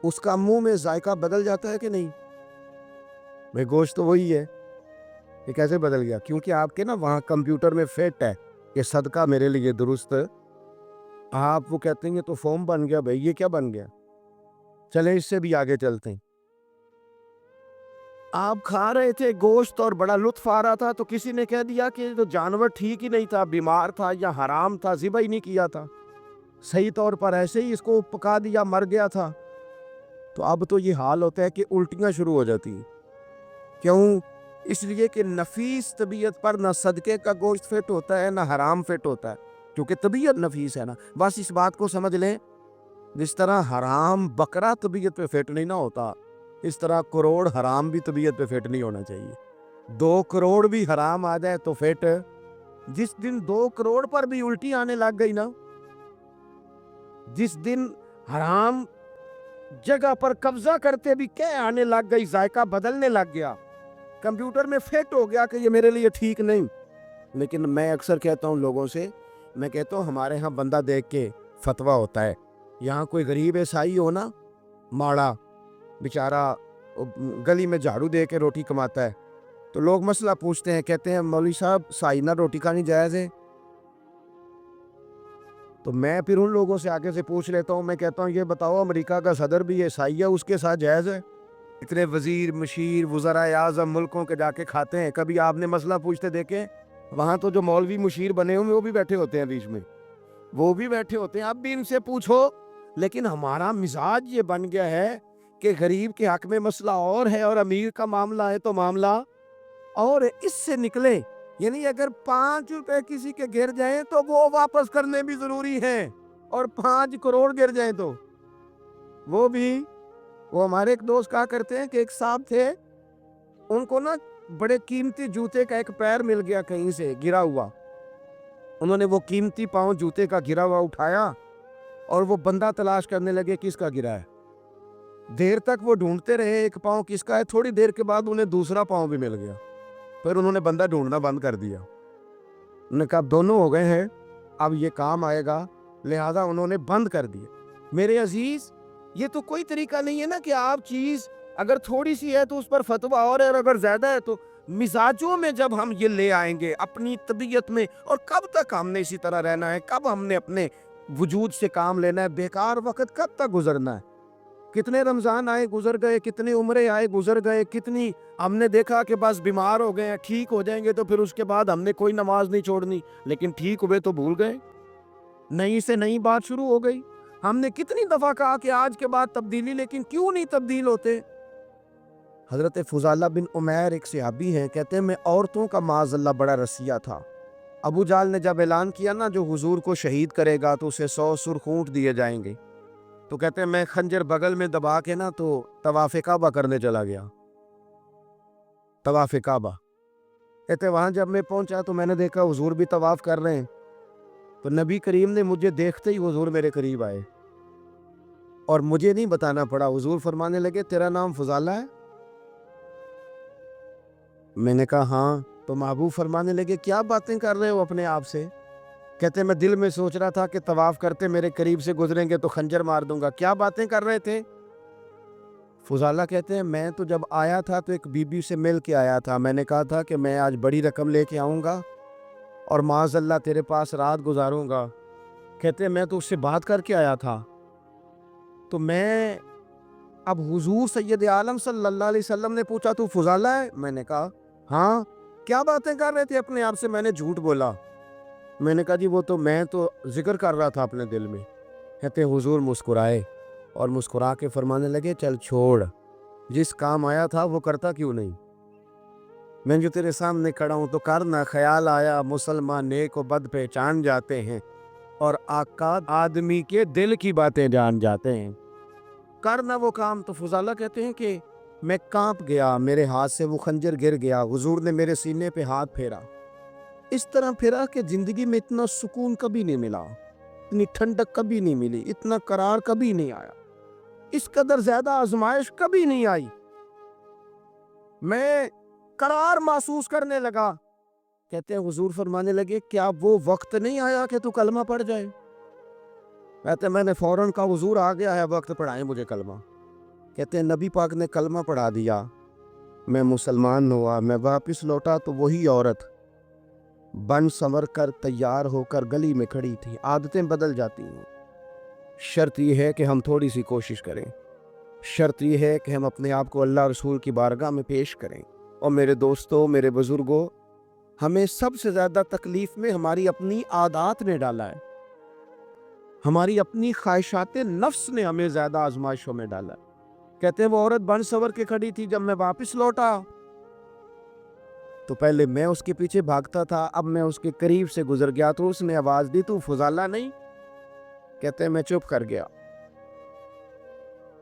A: اس کا منہ میں ذائقہ بدل جاتا ہے کہ نہیں؟ بھئی گوشت تو وہی ہے، یہ کیسے بدل گیا؟ کیونکہ آپ کے نا وہاں کمپیوٹر میں فٹ ہے کہ صدقہ میرے لیے درست۔ آپ وہ کہتے ہیں یہ تو فارم بن گیا، بھئی یہ کیا بن گیا؟ چلیں اس سے بھی آگے چلتے ہیں۔ آپ کھا رہے تھے گوشت اور بڑا لطف آ رہا تھا تو کسی نے کہہ دیا کہ تو جانور ٹھیک ہی نہیں تھا، بیمار تھا یا حرام تھا، ذبح ہی نہیں کیا تھا، صحیح طور پر ایسے ہی اس کو پکا دیا، مر گیا تھا۔ تو اب تو یہ حال ہوتا ہے کہ الٹیاں شروع ہو جاتی ہیں۔ کیوں؟ اس لیے کہ نفیس طبیعت پر نہ صدقے کا گوشت فٹ ہوتا ہے نہ حرام فٹ ہوتا ہے، کیونکہ طبیعت نفیس ہے نا۔ بس اس بات کو سمجھ لیں، جس طرح حرام بکرا طبیعت پہ فٹ نہیں نہ ہوتا، اس طرح کروڑ حرام بھی طبیعت پہ فٹ نہیں ہونا چاہیے۔ 2 کروڑ بھی حرام آ جائے تو فٹ، جس دن 2 کروڑ پر بھی الٹی آنے لگ گئی نا، جس دن حرام جگہ پر قبضہ کرتے بھی کیا آنے لگ گئی، ذائقہ بدلنے لگ گیا، کمپیوٹر میں فٹ ہو گیا کہ یہ میرے لیے ٹھیک نہیں۔ لیکن میں اکثر کہتا ہوں لوگوں سے، میں کہتا ہوں ہمارے ہاں بندہ دیکھ کے فتویٰ ہوتا ہے، یہاں کوئی غریب عیسائی ہو نا، ماڑا بیچارہ گلی میں جھاڑو دے کے روٹی کماتا ہے، تو لوگ مسئلہ پوچھتے ہیں، کہتے ہیں مولوی صاحب سائنہ روٹی کھانی جائز ہے؟ تو میں پھر ان لوگوں سے آگے سے پوچھ لیتا ہوں، میں کہتا ہوں یہ بتاؤ امریکہ کا صدر بھی عیسائی ہے، اس کے ساتھ جائز ہے؟ اتنے وزیر مشیر وزرائے اعظم ملکوں کے جا کے کھاتے ہیں، کبھی آپ نے مسئلہ پوچھتے دیکھیں؟ وہاں تو جو مولوی مشیر بنے ہوئے وہ بھی بیٹھے ہوتے ہیں بیچ میں، وہ بھی بیٹھے ہوتے ہیں، اب بھی ان سے پوچھو۔ لیکن ہمارا مزاج یہ بن گیا ہے کہ غریب کے حق میں مسئلہ اور ہے اور امیر کا معاملہ ہے تو معاملہ اور ہے۔ اس سے نکلے، یعنی اگر 5 روپے کسی کے گر جائیں تو وہ واپس کرنے بھی ضروری ہیں، اور 5 کروڑ گر جائیں تو وہ بھی۔ وہ ہمارے ایک دوست کہا کرتے ہیں کہ ایک صاحب تھے، ان کو نا بڑے قیمتی جوتے کا ایک پیر مل گیا کہیں سے گرا ہوا، انہوں نے وہ قیمتی پاؤں جوتے کا گرا ہوا اٹھایا اور وہ بندہ تلاش کرنے لگے کس کا گرا ہے۔ دیر تک وہ ڈھونڈتے رہے ایک پاؤں کس کا ہے، تھوڑی دیر کے بعد انہیں دوسرا پاؤں بھی مل گیا، پھر انہوں نے بندہ ڈھونڈنا بند کر دیا۔ انہوں نے کہا اب دونوں ہو گئے ہیں، اب یہ کام آئے گا، لہذا انہوں نے بند کر دیا۔ میرے عزیز، یہ تو کوئی طریقہ نہیں ہے نا کہ آپ چیز اگر تھوڑی سی ہے تو اس پر فتویٰ اور ہے، اور اگر زیادہ ہے تو مزاجوں میں جب ہم یہ لے آئیں گے اپنی طبیعت میں، اور کب تک ہم نے اسی طرح رہنا ہے، کب ہم نے اپنے وجود سے کام لینا ہے، بیکار وقت کب تک گزرنا ہے؟ کتنے رمضان آئے گزر گئے، کتنے عمرے آئے گزر گئے، کتنی ہم نے دیکھا کہ بس بیمار ہو گئے ہیں، ٹھیک ہو جائیں گے تو پھر اس کے بعد ہم نے کوئی نماز نہیں چھوڑنی، لیکن ٹھیک ہوئے تو بھول گئے، نئی سے نئی بات شروع ہو گئی۔ ہم نے کتنی دفعہ کہا کہ آج کے بعد تبدیلی، لیکن کیوں نہیں تبدیل ہوتے؟ حضرت فضالہ بن عمیر ایک صحابی ہیں، کہتے ہیں میں عورتوں کا معاذ اللہ بڑا رسیہ تھا۔ ابو جہل نے جب اعلان کیا نا جو حضور کو شہید کرے گا تو اسے 100 سرخ اونٹ دیے جائیں گے، تو کہتے ہیں میں خنجر بغل میں دبا کے نا تو طواف کعبہ کرنے چلا گیا، طواف کعبہ۔ کہتے وہاں جب میں پہنچا تو میں نے دیکھا حضور بھی طواف کر رہے ہیں، تو نبی کریم نے مجھے دیکھتے ہی حضور میرے قریب آئے، اور مجھے نہیں بتانا پڑا، حضور فرمانے لگے تیرا نام فضالہ ہے؟ میں نے کہا ہاں۔ تو محبوب فرمانے لگے کیا باتیں کر رہے ہو اپنے آپ سے؟ کہتے میں دل میں سوچ رہا تھا کہ طواف کرتے میرے قریب سے گزریں گے تو خنجر مار دوں گا، کیا باتیں کر رہے تھے؟ فضالہ کہتے ہیں میں تو جب آیا تھا تو ایک بی بی سے مل کے آیا تھا، میں نے کہا تھا کہ میں آج بڑی رقم لے کے آؤں گا اور معاذ اللہ تیرے پاس رات گزاروں گا۔ کہتے ہیں میں تو اس سے بات کر کے آیا تھا، تو میں اب حضور سید عالم صلی اللہ علیہ وسلم نے پوچھا تو فضالہ ہے؟ میں نے کہا ہاں۔ کیا باتیں کر رہے تھے اپنے آپ سے؟ میں نے جھوٹ بولا، میں نے کہا جی وہ تو میں تو ذکر کر رہا تھا اپنے دل میں۔ کہتے حضور مسکرائے اور مسکرا کے فرمانے لگے چل چھوڑ، جس کام آیا تھا وہ کرتا کیوں نہیں؟ میں جو تیرے سامنے کھڑا ہوں تو کرنا، خیال آیا مسلمان نیک و بد پہچان جاتے ہیں اور آقا آدمی کے دل کی باتیں جان جاتے ہیں، کرنا وہ کام۔ تو فضالہ کہتے ہیں کہ میں کانپ گیا، میرے ہاتھ سے وہ خنجر گر گیا، حضور نے میرے سینے پہ ہاتھ پھیرا، اس طرح پھیرا کہ زندگی میں اتنا سکون کبھی نہیں ملا، اتنی ٹھنڈک کبھی نہیں ملی، اتنا قرار کبھی نہیں آیا، اس قدر زیادہ آزمائش کبھی نہیں آئی، میں قرار محسوس کرنے لگا۔ کہتے ہیں حضور فرمانے لگے کیا وہ وقت نہیں آیا کہ تو کلمہ پڑھ جائے؟ کہتے ہیں میں نے فوراً کہا حضور آ گیا ہے وقت، پڑھائیں مجھے کلمہ۔ کہتے ہیں نبی پاک نے کلمہ پڑھا دیا، میں مسلمان ہوا، میں واپس لوٹا تو وہی عورت بن سنور کر تیار ہو کر گلی میں کھڑی تھی۔ عادتیں بدل جاتی ہیں، شرط یہ ہے کہ ہم تھوڑی سی کوشش کریں، شرط یہ ہے کہ ہم اپنے آپ کو اللہ رسول کی بارگاہ میں پیش کریں۔ اور میرے دوستوں، میرے بزرگوں، ہمیں سب سے زیادہ تکلیف میں ہماری اپنی عادات نے ڈالا ہے، ہماری اپنی خواہشات نفس نے ہمیں زیادہ آزمائشوں میں ڈالا ہے۔ کہتے ہیں وہ عورت بن سنور کے کھڑی تھی، جب میں واپس لوٹا تو پہلے میں اس کے پیچھے بھاگتا تھا، اب میں اس کے قریب سے گزر گیا تو اس نے آواز دی، تو فضالہ نہیں؟ کہتے ہیں میں چپ کر گیا۔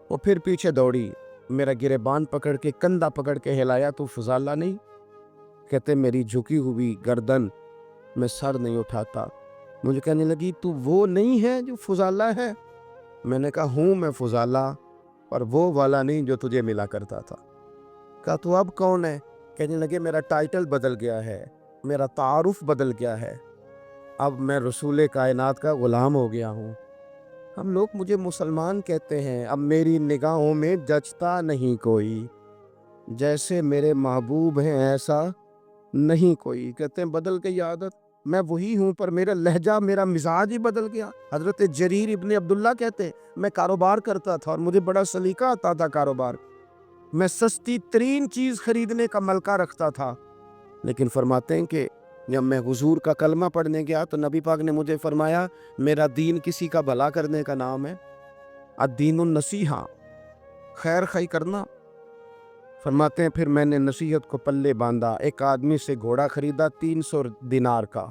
A: وہ پھر پیچھے دوڑی، میرا گریبان پکڑ کے کندھا پکڑ کے ہلایا، تو فضالہ نہیں؟ کہتے میری جھکی ہوئی گردن، میں سر نہیں اٹھاتا۔ مجھے کہنے لگی تو وہ نہیں ہے جو فضالہ ہے؟ میں نے کہا ہوں میں فضالہ، پر وہ والا نہیں جو تجھے ملا کرتا تھا۔ کہا تو اب کون ہے؟ کہنے لگے میرا ٹائٹل بدل گیا ہے، میرا تعارف بدل گیا ہے، اب میں رسول کائنات کا غلام ہو گیا ہوں۔ ہم لوگ مجھے مسلمان کہتے ہیں، اب میری نگاہوں میں جچتا نہیں کوئی، جیسے میرے محبوب ہیں ایسا نہیں کوئی۔ کہتے ہیں بدل گئی عادت، میں وہی ہوں پر میرا لہجہ، میرا مزاج ہی بدل گیا۔ حضرت جریر ابن عبداللہ کہتے ہیں میں کاروبار کرتا تھا اور مجھے بڑا سلیقہ آتا تھا کاروبار، میں سستی ترین چیز خریدنے کا ملکہ رکھتا تھا، لیکن فرماتے ہیں کہ جب میں حضور کا کلمہ پڑھنے گیا تو نبی پاک نے مجھے فرمایا میرا دین کسی کا بھلا کرنے کا نام ہے، الدین النصیحہ، خیر خی کرنا۔ فرماتے ہیں پھر میں نے نصیحت کو پلے باندھا، ایک آدمی سے گھوڑا خریدا 300 دینار کا،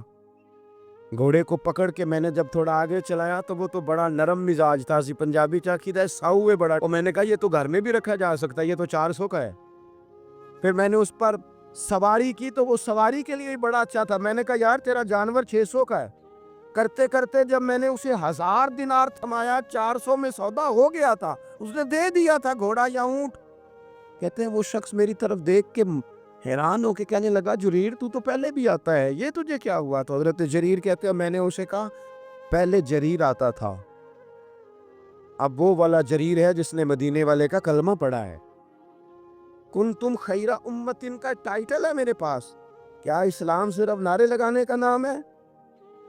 A: گھوڑے کو پکڑ کے میں نے جب تھوڑا آگے چلایا تو وہ تو بڑا نرم مزاج تھا، پنجابی چاقید ہے ساؤ ہے بڑا، اور میں نے کہا یہ تو گھر میں بھی رکھا جا سکتا ہے، یہ تو 400 کا ہے۔ پھر میں نے اس پر سواری کی تو وہ سواری کے لیے بڑا اچھا تھا، میں نے کہا یار تیرا جانور 600 کا ہے۔ کرتے کرتے جب میں نے اسے 1000 دینار تھمایا، 400 میں سودا ہو گیا تھا، اس نے دے دیا تھا گھوڑا یا اونٹ۔ کہتے ہیں وہ شخص میری طرف دیکھ کے حیران ہو کے کہنے لگا جریر تو پہلے بھی آتا ہے، یہ تجھے کیا ہوا؟ تو حضرت جریر کہتے ہیں میں نے اسے کہا پہلے جریر آتا تھا، اب وہ والا جریر ہے جس نے مدینے والے کا کلمہ پڑھا ہے۔ کنتم خیر امتن کا ٹائٹل ہے میرے پاس۔ کیا اسلام صرف نعرے لگانے کا نام ہے؟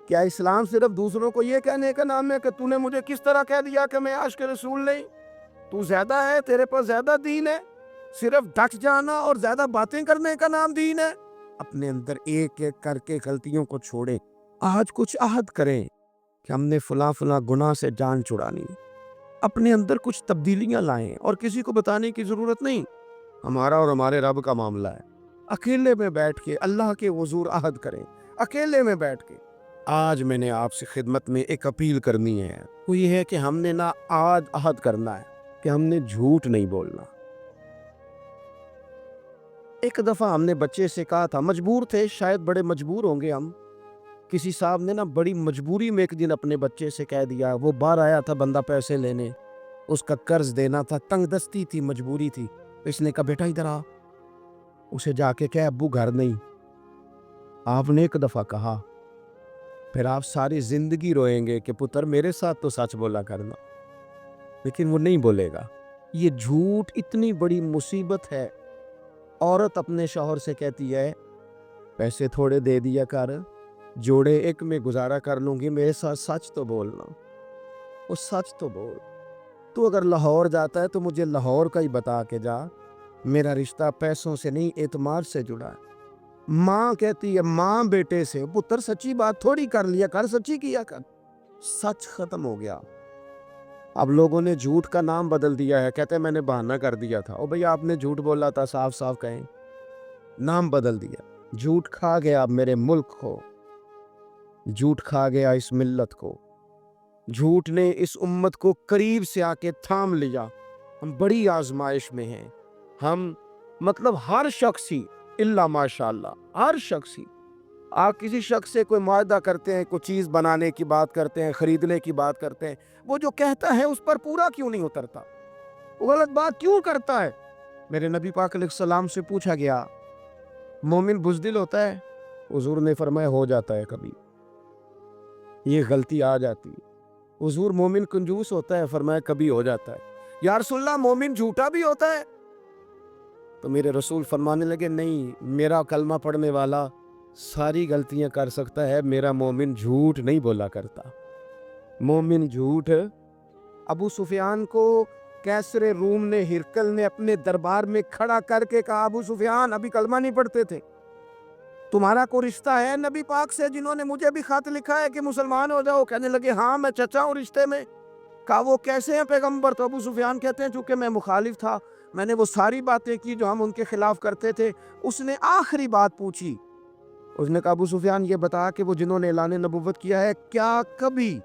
A: کیا اسلام صرف دوسروں کو یہ کہنے کا نام ہے کہ تو نے مجھے کس طرح کہہ دیا کہ میں عاشق رسول نہیں؟ تو زیادہ ہے، تیرے پاس زیادہ دین ہے، صرف ڈھک جانا اور زیادہ باتیں کرنے کا نام دین ہے؟ اپنے اندر ایک ایک کر کے غلطیوں کو چھوڑیں، آج کچھ عہد کریں کہ ہم نے فلاں فلاں گناہ سے جان چھڑانی، اپنے اندر کچھ تبدیلیاں لائیں، اور کسی کو بتانے کی ضرورت نہیں، ہمارا اور ہمارے رب کا معاملہ ہے۔ اکیلے میں بیٹھ کے اللہ کے حضور عہد کریں، اکیلے میں بیٹھ کے۔ آج میں نے آپ سے خدمت میں ایک اپیل کرنی ہے، وہ یہ ہے کہ ہم نے نا آج عہد کرنا ہے کہ ہم نے جھوٹ نہیں بولنا۔ ایک دفعہ ہم نے بچے سے کہا تھا، مجبور تھے، شاید بڑے مجبور ہوں گے ہم، کسی صاحب نے نا بڑی مجبوری میں ایک دن اپنے بچے سے کہہ دیا، وہ باہر آیا تھا بندہ پیسے لینے، اس کا قرض دینا تھا، تنگ دستی تھی، مجبوری تھی، اس نے کہا بیٹا ادھر آ، اسے جا کے کہا ابو گھر نہیں۔ آپ نے ایک دفعہ کہا، پھر آپ ساری زندگی روئیں گے کہ پتر میرے ساتھ تو سچ بولا کرنا، لیکن وہ نہیں بولے گا۔ یہ جھوٹ اتنی بڑی مصیبت ہے۔ عورت اپنے شوہر سے کہتی ہے پیسے تھوڑے دے دیا کر، جوڑے ایک میں گزارا کر لوں گی، میرے ساتھ سچ تو بولنا، وہ سچ تو بول۔ تو اگر لاہور جاتا ہے تو مجھے لاہور کا ہی بتا کے جا، میرا رشتہ پیسوں سے نہیں اعتماد سے جڑا ہے۔ ماں کہتی ہے ماں بیٹے سے، پتر سچی بات تھوڑی کر لیا کر، سچی کیا کر۔ سچ ختم ہو گیا۔ اب لوگوں نے جھوٹ کا نام بدل دیا ہے، کہتے ہیں میں نے بہانہ کر دیا تھا، او بھئی آپ نے جھوٹ بولا تھا، صاف صاف کہیں، نام بدل دیا۔ جھوٹ کھا گیا اب میرے ملک کو، جھوٹ کھا گیا اس ملت کو، جھوٹ نے اس امت کو قریب سے آ کے تھام لیا۔ ہم بڑی آزمائش میں ہیں، ہم مطلب ہر شخص ہی الا ماشاءاللہ، ہر شخص ہی، آپ کسی شخص سے کوئی معاہدہ کرتے ہیں، کوئی چیز بنانے کی بات کرتے ہیں، خریدنے کی بات کرتے ہیں، وہ جو کہتا ہے اس پر پورا کیوں نہیں اترتا؟ وہ غلط بات کیوں کرتا ہے؟ میرے نبی پاک علیہ السلام سے پوچھا گیا مومن بزدل ہوتا ہے؟ حضور نے فرمایا ہو جاتا ہے کبھی، یہ غلطی آ جاتی ہے۔ حضور مومن کنجوس ہوتا ہے؟ فرمایا کبھی ہو جاتا ہے۔ یا رسول اللہ مومن جھوٹا بھی ہوتا ہے؟ تو میرے رسول فرمانے لگے نہیں، میرا کلمہ پڑھنے والا ساری غلطیاں کر سکتا ہے، میرا مومن جھوٹ نہیں بولا کرتا۔ مومن جھوٹ، ابو سفیان کو کیسر روم نے، ہرقل نے اپنے دربار میں کھڑا کر کے کہا ابو سفیان ابھی کلمہ نہیں پڑھتے تھے، تمہارا کوئی رشتہ ہے نبی پاک سے جنہوں نے مجھے بھی خط لکھا ہے کہ مسلمان ہو جاؤ؟ کہنے لگے ہاں میں چچا ہوں رشتے میں۔ کہا وہ کیسے ہیں پیغمبر؟ تو ابو سفیان کہتے ہیں چونکہ میں مخالف تھا، میں نے وہ ساری باتیں کی جو ہم ان کے خلاف کرتے تھے۔ اس نے آخری بات پوچھی، اس نے کہا ابو سفیان یہ بتا کہ وہ جنہوں نے اعلان نبوت کیا ہے کیا کبھی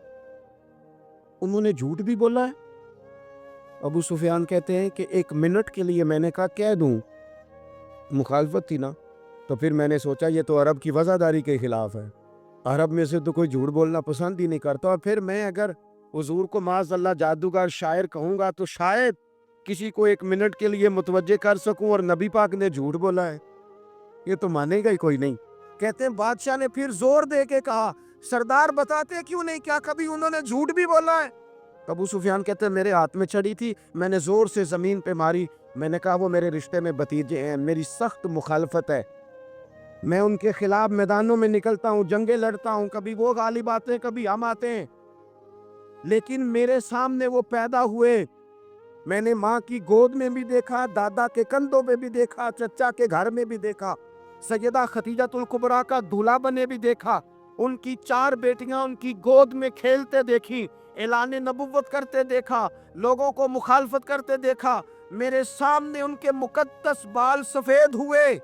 A: انہوں نے جھوٹ بھی بولا ہے؟ ابو سفیان کہتے ہیں کہ 1 منٹ کے لیے میں نے کہا کہہ دوں، مخالفت تھی نا، تو پھر میں نے سوچا یہ تو عرب کی وفاداری کے خلاف ہے، عرب میں سے تو کوئی جھوٹ بولنا پسند ہی نہیں کرتا، اور پھر میں اگر حضور کو معاذ اللہ جادوگر شاعر کہوں گا تو شاید کسی کو 1 منٹ کے لیے متوجہ کر سکوں، اور نبی پاک نے جھوٹ بولا ہے، یہ تو مانے گا ہی کوئی نہیں۔ کہتے ہیں بادشاہ نے پھر زور دے کے کہا سردار بتاتے کیوں نہیں، کیا کبھی انہوں نے جھوٹ بھی بولا ہے؟ ابو سفیان کہتے ہیں میرے ہاتھ میں چڑھی تھی، میں نے زور سے زمین پہ ماری، میں نے کہا وہ میرے رشتے میں بھتیجے ہیں، میری سخت مخالفت ہے، میں ان کے خلاف میدانوں میں نکلتا ہوں، جنگیں لڑتا ہوں، کبھی وہ غالب آتے ہیں کبھی ہم آتے ہیں، لیکن میرے سامنے وہ پیدا ہوئے، میں نے ماں کی گود میں بھی دیکھا، دادا کے کندھوں پہ بھی دیکھا، چچا کے گھر میں بھی دیکھا، سیدہ خدیجہ الکبریٰ کا دولہا بنے بھی دیکھا، ان کی 4 بیٹیاں ان کی گود میں کھیلتے دیکھی، اعلان نبوت کرتے دیکھا، لوگوں کو مخالفت کرتے دیکھا، میرے سامنے ان کے مقدس بال سفید ہوئے،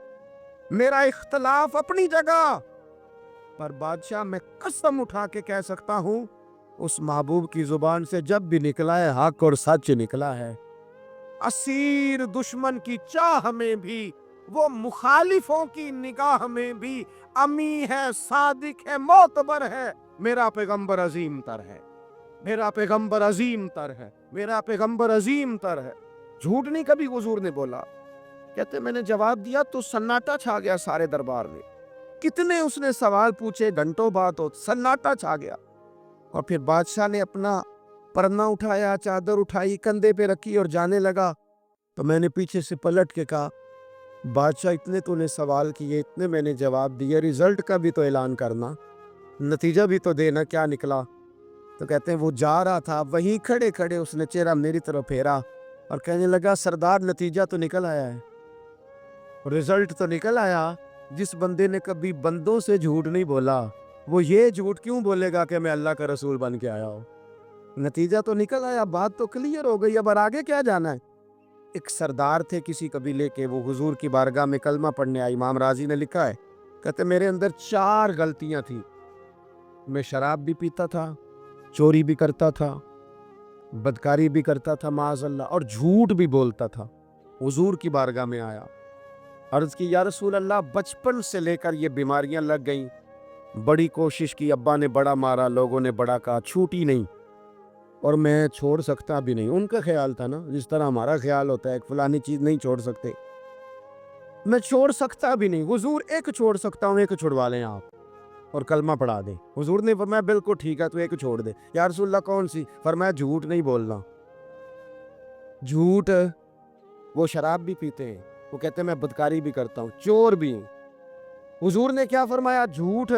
A: میرا اختلاف اپنی جگہ، پر بادشاہ میں قسم اٹھا کے کہہ سکتا ہوں اس محبوب کی زبان سے جب بھی نکلا ہے حق اور سچ نکلا ہے، اسیر دشمن کی چاہ میں بھی، وہ مخالفوں کی نگاہ میں بھی امی ہے، صادق ہے، معتبر ہے، میرا پیغمبر عظیم تر ہے، میرا پیغمبر عظیم تر ہے، میرا پیغمبر عظیم تر ہے، جھوٹ نہیں کبھی حضور نے بولا۔ کہتے میں نے جواب دیا تو سناٹا چھا گیا سارے دربار میں، کتنے اس نے سوال پوچھے، گھنٹوں بعد ہو، سناٹا چھا گیا، اور پھر بادشاہ نے اپنا پرنا اٹھایا، چادر اٹھائی، کندھے پہ رکھی اور جانے لگا، تو میں نے پیچھے سے پلٹ کے کہا بادشاہ اتنے تو نے سوال کیے، اتنے میں نے جواب دیے، رزلٹ کا بھی تو اعلان کرنا، نتیجہ بھی تو دینا، کیا نکلا؟ تو کہتے ہیں وہ جا رہا تھا، وہیں کھڑے کھڑے اس نے چہرہ میری طرف پھیرا اور کہنے لگا سردار نتیجہ تو نکل آیا ہے، رزلٹ تو نکل آیا، جس بندے نے کبھی بندوں سے جھوٹ نہیں بولا وہ یہ جھوٹ کیوں بولے گا کہ میں اللہ کا رسول بن کے آیا ہوں؟ نتیجہ تو نکل آیا، بات تو کلیئر ہو گئی، اب آگے کیا جانا ہے؟ ایک سردار تھے کسی قبیلے کے، وہ حضور کی بارگاہ میں کلمہ پڑھنے آئے، امام راضی نے لکھا ہے، کہتے میرے اندر 4 غلطیاں تھیں، میں شراب بھی پیتا تھا، چوری بھی کرتا تھا، بدکاری بھی کرتا تھا معاذ اللہ، اور جھوٹ بھی بولتا تھا۔ حضور کی بارگاہ میں آیا، عرض کی یا رسول اللہ بچپن سے لے کر یہ بیماریاں لگ گئیں، بڑی کوشش کی، ابا نے بڑا مارا، لوگوں نے بڑا کہا، چھوٹی نہیں، اور میں چھوڑ سکتا بھی نہیں۔ ان کا خیال تھا نا جس طرح ہمارا خیال ہوتا ہے فلانی چیز نہیں چھوڑ سکتے، میں چھوڑ سکتا بھی نہیں، حضور ایک چھوڑ سکتا ہوں، ایک چھڑوا لیں آپ اور کلمہ پڑھا دیں۔ حضور نے فرمایا بالکل ٹھیک ہے تو ایک چھوڑ دے۔ یا رسول اللہ کون سی؟ فرمایا جھوٹ نہیں بولنا۔ جھوٹ، وہ شراب بھی پیتے ہیں، وہ کہتے ہیں میں بدکاری بھی کرتا ہوں، چور بھی ہوں۔ حضور نے کیا فرمایا؟ جھوٹ،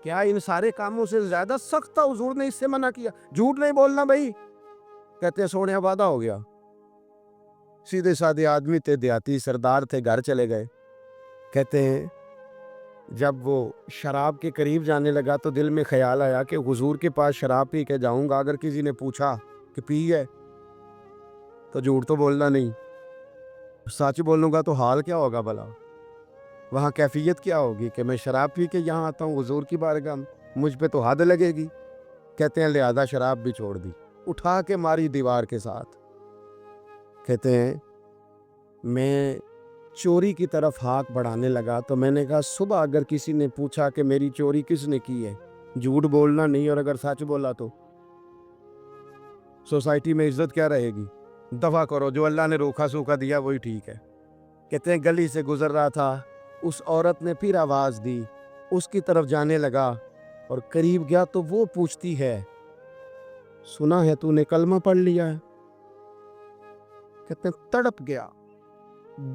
A: کیا ان سارے کاموں سے زیادہ سخت تھا حضور نے اس سے منع کیا؟ جھوٹ نہیں بولنا بھائی۔ کہتے ہیں سونے وعدہ ہو گیا، سیدھے سادے آدمی تھے، دیہاتی سردار تھے، گھر چلے گئے۔ کہتے ہیں جب وہ شراب کے قریب جانے لگا تو دل میں خیال آیا کہ حضور کے پاس شراب پی کے جاؤں گا، اگر کسی نے پوچھا کہ پی ہے تو جھوٹ تو بولنا نہیں، سچ بولوں گا تو حال کیا ہوگا بھلا، وہاں کیفیت کیا ہوگی کہ میں شراب پی کے یہاں آتا ہوں حضور کی بارگاہ میں، مجھ پہ تو حد لگے گی۔ کہتے ہیں لہذا شراب بھی چھوڑ دی، اٹھا کے ماری دیوار کے ساتھ۔ کہتے ہیں میں چوری کی طرف ہاتھ بڑھانے لگا تو میں نے کہا صبح اگر کسی نے پوچھا کہ میری چوری کس نے کی ہے، جھوٹ بولنا نہیں، اور اگر سچ بولا تو سوسائٹی میں عزت کیا رہے گی؟ دفع کرو، جو اللہ نے روکا سوکھا دیا وہی ٹھیک ہے۔ کہتے ہیں گلی سے گزر رہا تھا، اس عورت نے پھر آواز دی، اس کی طرف جانے لگا اور قریب گیا تو وہ پوچھتی ہے سنا ہے تو نے کلمہ پڑھ لیا ہے؟ کہتے ہیں تڑپ گیا،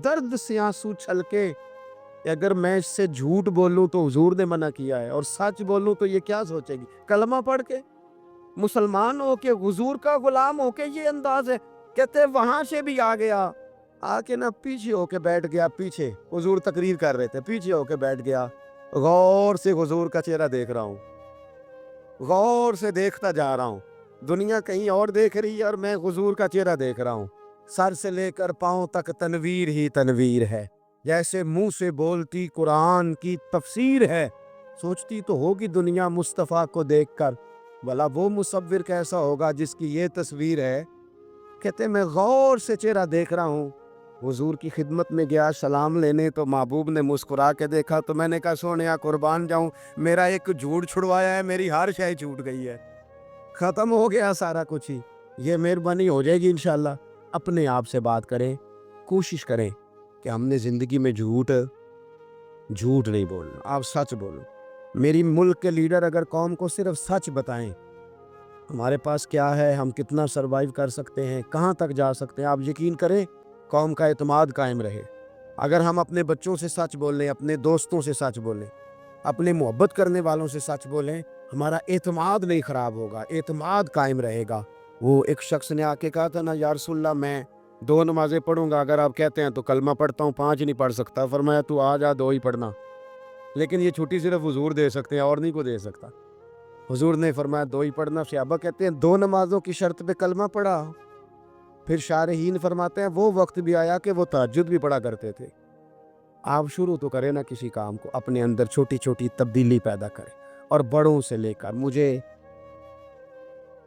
A: درد سے آنسو چھلکے، اگر میں اس سے جھوٹ بولوں تو حضور نے منع کیا ہے، اور سچ بولوں تو یہ کیا سوچے گی؟ کلمہ پڑھ کے، مسلمان ہو کے، حضور کا غلام ہو کے یہ انداز ہے۔ کہتے ہیں وہاں سے بھی آ گیا، آ کے نا پیچھے ہو کے بیٹھ گیا، پیچھے حضور تقریر کر رہے تھے، پیچھے ہو کے بیٹھ گیا، غور سے حضور کا چہرہ دیکھ رہا ہوں، غور سے دیکھتا جا رہا ہوں، دنیا کہیں اور دیکھ رہی ہے اور میں حضور کا چہرہ دیکھ رہا ہوں. سر سے لے کر پاؤں تک تنویر ہی تنویر ہے، جیسے منہ سے بولتی قرآن کی تفسیر ہے. سوچتی تو ہوگی دنیا مصطفیٰ کو دیکھ کر، بھلا وہ مصور کیسا ہوگا جس کی یہ تصویر ہے. کہتے میں غور سے چہرہ دیکھ رہا ہوں. حضور کی خدمت میں گیا سلام لینے تو محبوب نے مسکرا کے دیکھا تو میں نے کہا سونیا قربان جاؤں، میرا ایک جھوٹ چھڑوایا ہے، میری ہر شے چھوٹ گئی ہے، ختم ہو گیا سارا کچھ ہی. یہ مہربانی ہو جائے گی انشاءاللہ. اپنے آپ سے بات کریں، کوشش کریں کہ ہم نے زندگی میں جھوٹ نہیں بولنا، آپ سچ بولو. میری ملک کے لیڈر اگر قوم کو صرف سچ بتائیں، ہمارے پاس کیا ہے، ہم کتنا سروائیو کر سکتے ہیں، کہاں تک جا سکتے ہیں، آپ یقین کریں قوم کا اعتماد قائم رہے. اگر ہم اپنے بچوں سے سچ بولیں، اپنے دوستوں سے سچ بولیں، اپنے محبت کرنے والوں سے سچ بولیں، ہمارا اعتماد نہیں خراب ہوگا، اعتماد قائم رہے گا. وہ ایک شخص نے آ کے کہا تھا نا یا رسول اللہ میں 2 نمازیں پڑھوں گا، اگر آپ کہتے ہیں تو کلمہ پڑھتا ہوں، 5 نہیں پڑھ سکتا. فرمایا تو آ جا 2 ہی پڑھنا، لیکن یہ چھٹی صرف حضور دے سکتے ہیں اور نہیں کو دے سکتا. حضور نے فرمایا 2 ہی پڑھنا. صحابہ کہتے ہیں 2 نمازوں کی شرط پہ کلمہ پڑھا. پھر شارحین فرماتے ہیں وہ وقت بھی آیا کہ وہ تہجد بھی پڑھا کرتے تھے. آپ شروع تو کریں نا کسی کام کو، اپنے اندر چھوٹی چھوٹی تبدیلی پیدا کریں. اور بڑوں سے لے کر، مجھے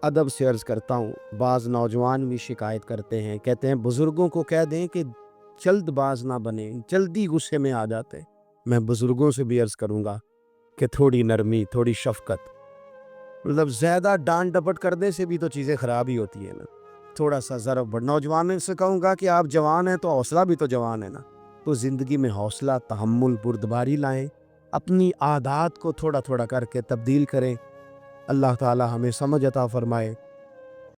A: ادب سے عرض کرتا ہوں، بعض نوجوان بھی شکایت کرتے ہیں، کہتے ہیں بزرگوں کو کہہ دیں کہ جلد باز نہ بنیں، جلدی غصے میں آ جاتے. میں بزرگوں سے بھی عرض کروں گا کہ تھوڑی نرمی، تھوڑی شفقت، مطلب زیادہ ڈانٹ ڈپٹ کرنے سے بھی تو چیزیں خراب ہی ہوتی ہیں نا. تھوڑا سا ضرب بڑھ. نوجوانوں سے کہوں گا کہ آپ جوان ہیں تو حوصلہ بھی تو جوان ہے نا، تو زندگی میں حوصلہ، تحمل، بردباری لائیں، اپنی عادات کو تھوڑا تھوڑا کر کے تبدیل کریں. اللہ تعالی ہمیں سمجھ عطا فرمائے.